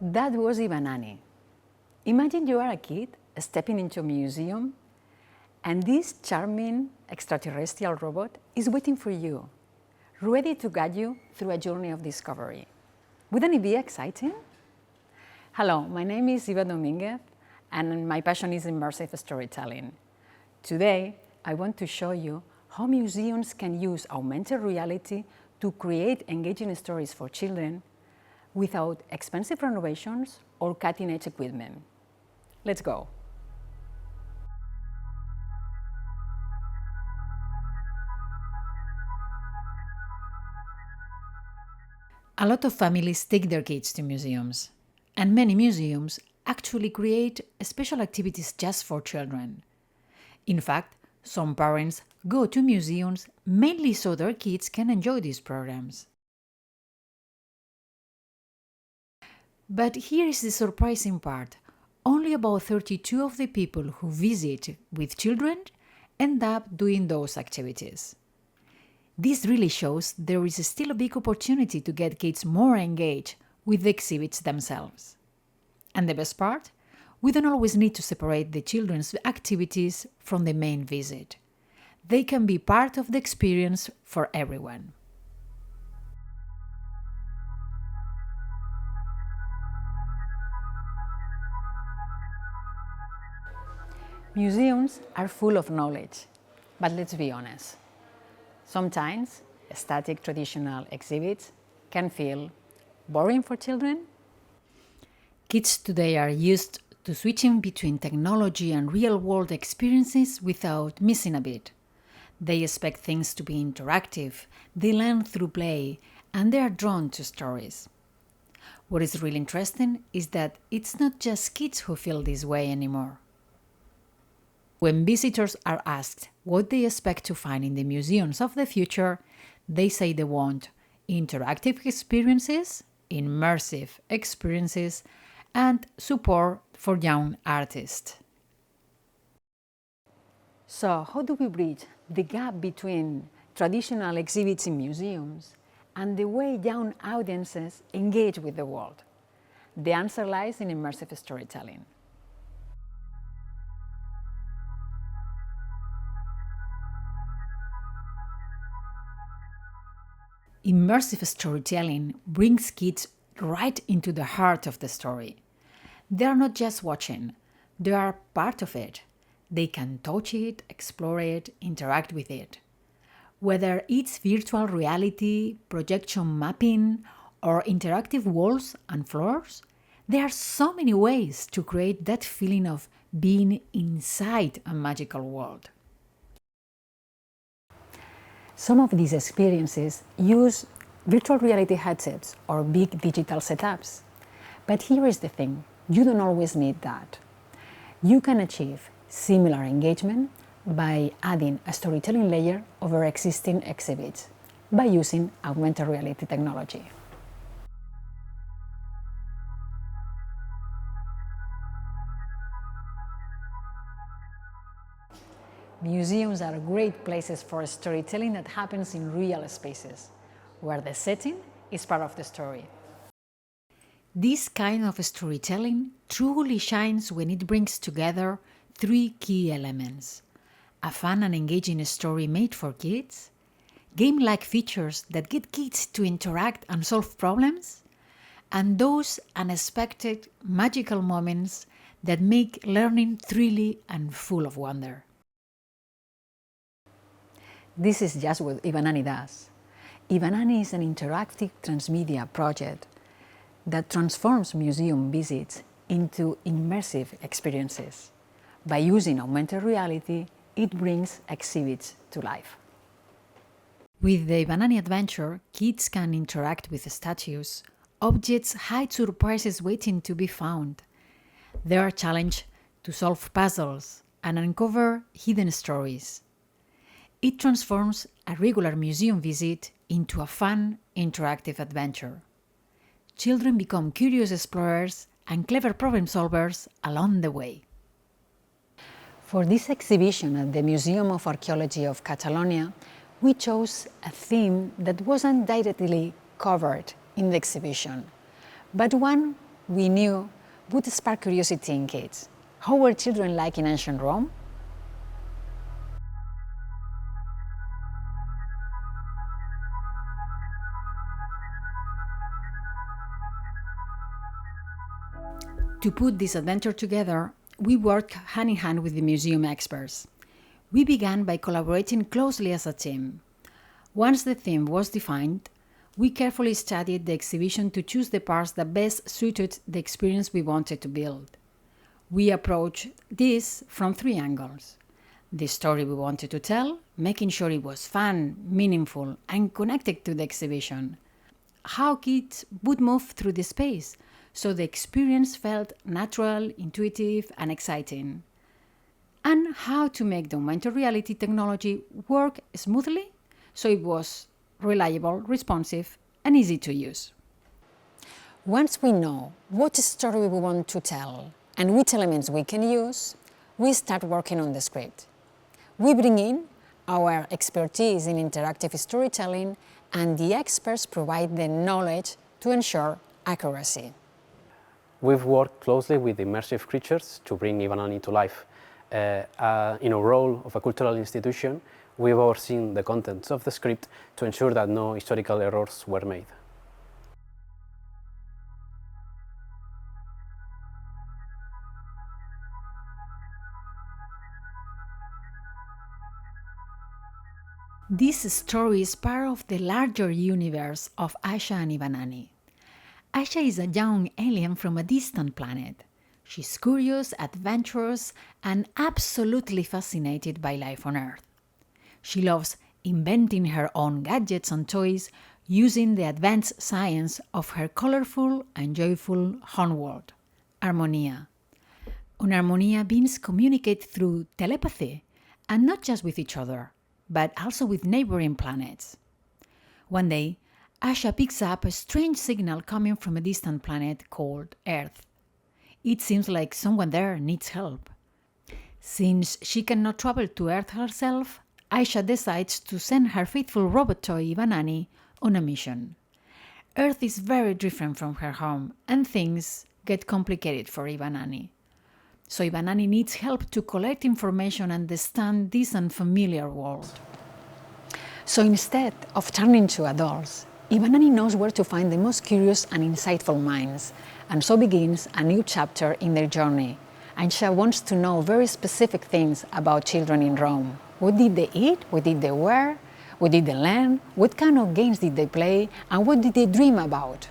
That was IVANANI. Imagine you are a kid stepping into a museum and this charming extraterrestrial robot is waiting for you, ready to guide you through a journey of discovery. Wouldn't it be exciting? Hello, my name is Eva Dominguez and my passion is immersive storytelling. Today, I want to show you how museums can use augmented reality to create engaging stories for children without expensive renovations or cutting-edge equipment. Let's go. A lot of families take their kids to museums, and many museums actually create special activities just for children. In fact, some parents go to museums mainly so their kids can enjoy these programs. But here is the surprising part. Only about 32% of the people who visit with children end up doing those activities. This really shows there is still a big opportunity to get kids more engaged with the exhibits themselves. And the best part? We don't always need to separate the children's activities from the main visit. They can be part of the experience for everyone. Museums are full of knowledge, but let's be honest. Sometimes, static traditional exhibits can feel boring for children. Kids today are used to switching between technology and real-world experiences without missing a beat. They expect things to be interactive, they learn through play, and they are drawn to stories. What is really interesting is that it's not just kids who feel this way anymore. When visitors are asked what they expect to find in the museums of the future, they say they want interactive experiences, immersive experiences, and support for young artists. So, how do we bridge the gap between traditional exhibits in museums and the way young audiences engage with the world? The answer lies in immersive storytelling. Immersive storytelling brings kids right into the heart of the story. They are not just watching, they are part of it. They can touch it, explore it, interact with it. Whether it's virtual reality, projection mapping, or interactive walls and floors, there are so many ways to create that feeling of being inside a magical world. Some of these experiences use virtual reality headsets or big digital setups. But here is the thing, you don't always need that. You can achieve similar engagement by adding a storytelling layer over existing exhibits by using augmented reality technology. Museums are great places for storytelling that happens in real spaces, where the setting is part of the story. This kind of storytelling truly shines when it brings together three key elements: a fun and engaging story made for kids, game-like features that get kids to interact and solve problems, and those unexpected magical moments that make learning thrilling and full of wonder. This is just what IVANANI does. IVANANI is an interactive transmedia project that transforms museum visits into immersive experiences. By using augmented reality, it brings exhibits to life. With the IVANANI adventure, kids can interact with statues. Objects hide surprises waiting to be found. They are challenged to solve puzzles and uncover hidden stories. It transforms a regular museum visit into a fun, interactive adventure. Children become curious explorers and clever problem solvers along the way. For this exhibition at the Museum of Archeology of Catalonia, we chose a theme that wasn't directly covered in the exhibition, but one we knew would spark curiosity in kids. How were children like in ancient Rome? To put this adventure together, we worked hand in hand with the museum experts. We began by collaborating closely as a team. Once the theme was defined, we carefully studied the exhibition to choose the parts that best suited the experience we wanted to build. We approached this from 3 angles: the story we wanted to tell, making sure it was fun, meaningful, and connected to the exhibition; how kids would move through the space, so the experience felt natural, intuitive, and exciting; and how to make the augmented reality technology work smoothly, so it was reliable, responsive, and easy to use. Once we know what story we want to tell and which elements we can use, we start working on the script. We bring in our expertise in interactive storytelling, and the experts provide the knowledge to ensure accuracy. We've worked closely with immersive creatures to bring IVANANI to life. In a role of a cultural institution, we've overseen the contents of the script to ensure that no historical errors were made. This story is part of the larger universe of Aisha and IVANANI. Aisha is a young alien from a distant planet. She's curious, adventurous, and absolutely fascinated by life on Earth. She loves inventing her own gadgets and toys using the advanced science of her colorful and joyful homeworld, Harmonia. On Harmonia, beings communicate through telepathy, and not just with each other, but also with neighboring planets. One day, Asha picks up a strange signal coming from a distant planet called Earth. It seems like someone there needs help. Since she cannot travel to Earth herself, Aisha decides to send her faithful robot toy IVANANI on a mission. Earth is very different from her home, and things get complicated for IVANANI. So IVANANI needs help to collect information and understand this unfamiliar world. So instead of turning to adults, IVANANI knows where to find the most curious and insightful minds, and so begins a new chapter in their journey. Aisha wants to know very specific things about children in Rome. What did they eat? What did they wear? What did they learn? What kind of games did they play? And what did they dream about?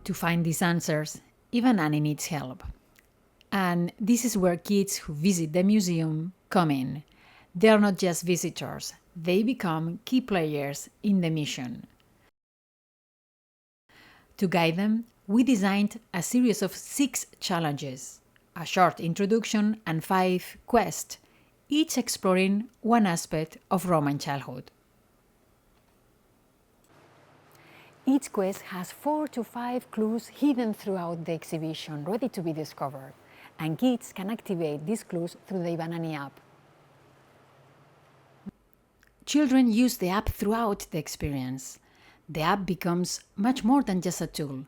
To find these answers, IVANANI needs help. And this is where kids who visit the museum come in. They are not just visitors, they become key players in the mission. To guide them, we designed a series of 6 challenges, a short introduction and 5 quests, each exploring one aspect of Roman childhood. Each quest has 4 to 5 clues hidden throughout the exhibition, ready to be discovered, and kids can activate these clues through the IVANANI app. Children use the app throughout the experience. The app becomes much more than just a tool.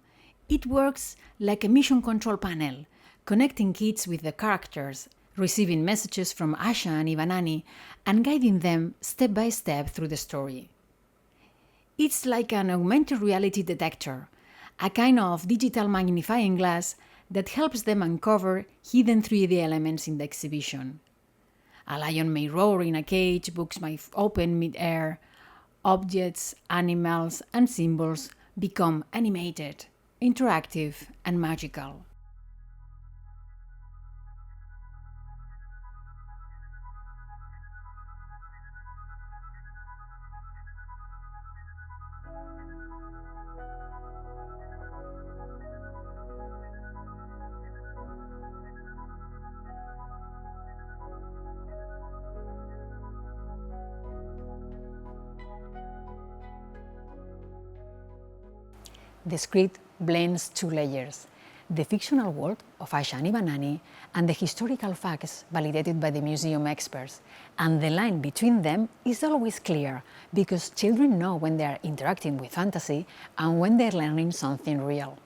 It works like a mission control panel, connecting kids with the characters, receiving messages from Aisha and IVANANI, and guiding them step by step through the story. It's like an augmented reality detector, a kind of digital magnifying glass that helps them uncover hidden 3D elements in the exhibition. A lion may roar in a cage, books might open mid-air, objects, animals, and symbols become animated, interactive, and magical. the script blends two layers: the fictional world of Asha and IVANANI and the historical facts validated by the museum experts. And the line between them is always clear, because children know when they are interacting with fantasy and when they're learning something real.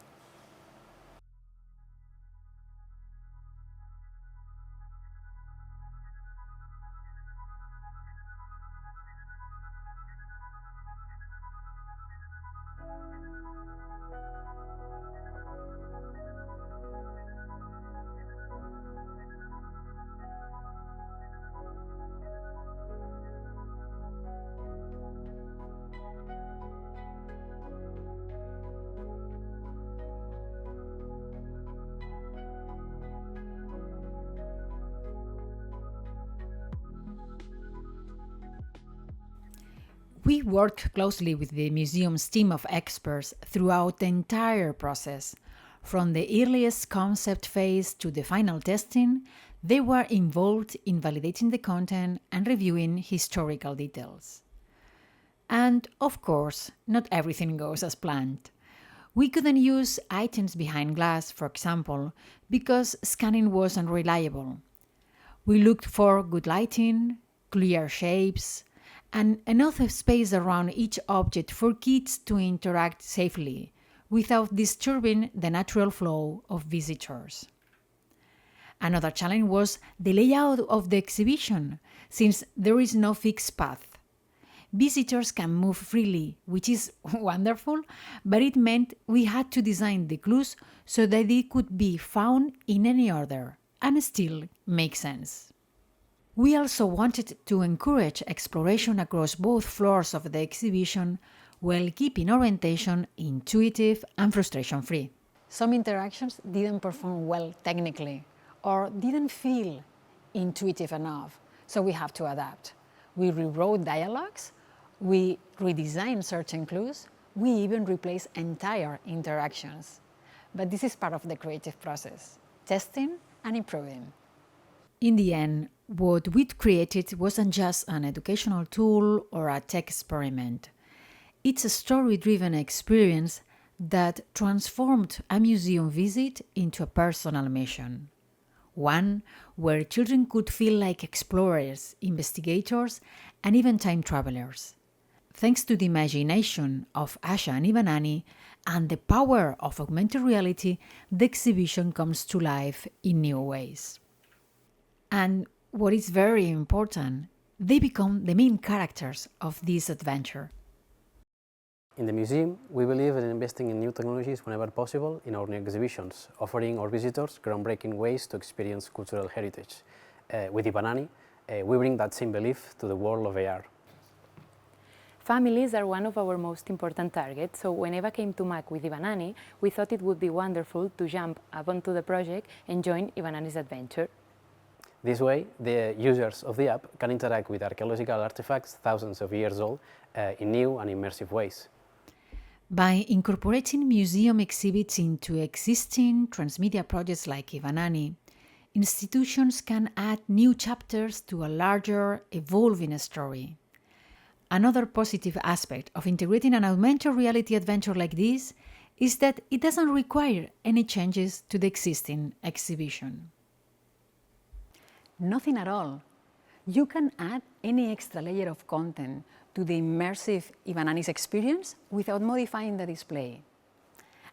We worked closely with the museum's team of experts throughout the entire process. From the earliest concept phase to the final testing, they were involved in validating the content and reviewing historical details. And, of course, not everything goes as planned. We couldn't use items behind glass, for example, because scanning was unreliable. We looked for good lighting, clear shapes, and enough space around each object for kids to interact safely without disturbing the natural flow of visitors. Another challenge was the layout of the exhibition, since there is no fixed path. Visitors can move freely, which is wonderful, but it meant we had to design the clues so that they could be found in any order and still make sense. We also wanted to encourage exploration across both floors of the exhibition while keeping orientation intuitive and frustration-free. Some interactions didn't perform well technically or didn't feel intuitive enough, so we have to adapt. We rewrote dialogues, we redesigned certain clues, we even replaced entire interactions. But this is part of the creative process, testing and improving. In the end, what we'd created wasn't just an educational tool or a tech experiment. It's a story-driven experience that transformed a museum visit into a personal mission. One where children could feel like explorers, investigators, and even time travelers. Thanks to the imagination of Asha and IVANANI and the power of augmented reality, the exhibition comes to life in new ways. And what is very important, they become the main characters of this adventure. In the museum, we believe in investing in new technologies whenever possible in our new exhibitions, offering our visitors groundbreaking ways to experience cultural heritage. With IVANANI, we bring that same belief to the world of AR. Families are one of our most important targets, so when Eva came to MAC with IVANANI, we thought it would be wonderful to jump up onto the project and join IVANANI's adventure. This way, the users of the app can interact with archaeological artifacts thousands of years old in new and immersive ways. By incorporating museum exhibits into existing transmedia projects like IVANANI, institutions can add new chapters to a larger, evolving story. Another positive aspect of integrating an augmented reality adventure like this is that it doesn't require any changes to the existing exhibition. Nothing at all. You can add any extra layer of content to the immersive IVANANI's experience without modifying the display.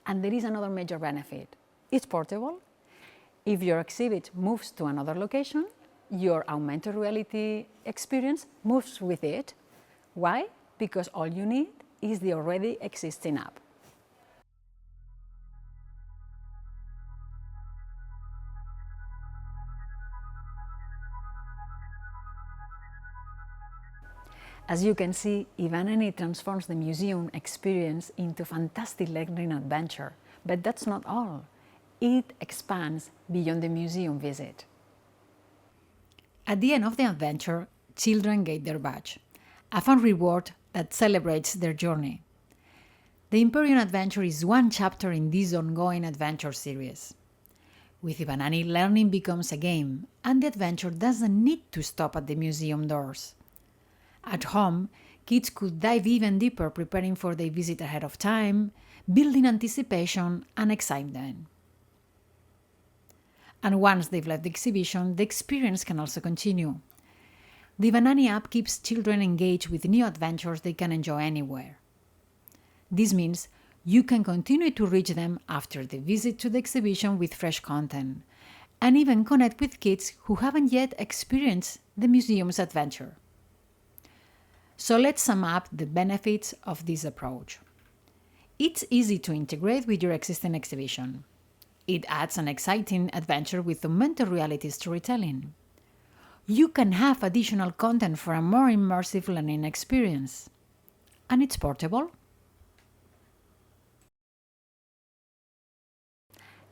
And there is another major benefit. It's portable. If your exhibit moves to another location, your augmented reality experience moves with it. Why? Because all you need is the already existing app. As you can see, IVANANI transforms the museum experience into a fantastic learning adventure. But that's not all. It expands beyond the museum visit. At the end of the adventure, children get their badge, a fun reward that celebrates their journey. The IMPERIUM adventure is one chapter in this ongoing adventure series. With IVANANI, learning becomes a game, and the adventure doesn't need to stop at the museum doors. At home, kids could dive even deeper, preparing for their visit ahead of time, building anticipation and excitement. And once they've left the exhibition, the experience can also continue. The IVANANI app keeps children engaged with new adventures they can enjoy anywhere. This means you can continue to reach them after the visit to the exhibition with fresh content, and even connect with kids who haven't yet experienced the museum's adventure. So let's sum up the benefits of this approach. It's easy to integrate with your existing exhibition. It adds an exciting adventure with augmented reality storytelling. You can have additional content for a more immersive learning experience. And it's portable.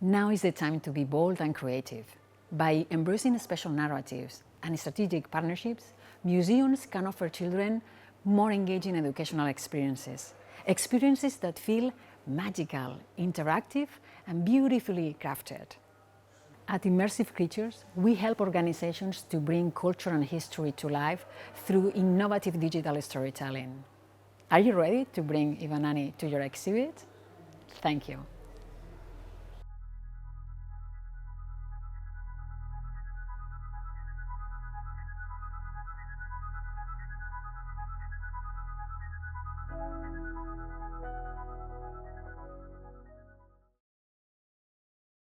Now is the time to be bold and creative. By embracing special narratives and strategic partnerships, museums can offer children more engaging educational experiences. Experiences that feel magical, interactive, and beautifully crafted. At Immersive Creatures, we help organizations to bring culture and history to life through innovative digital storytelling. Are you ready to bring IVANANI to your exhibit? Thank you.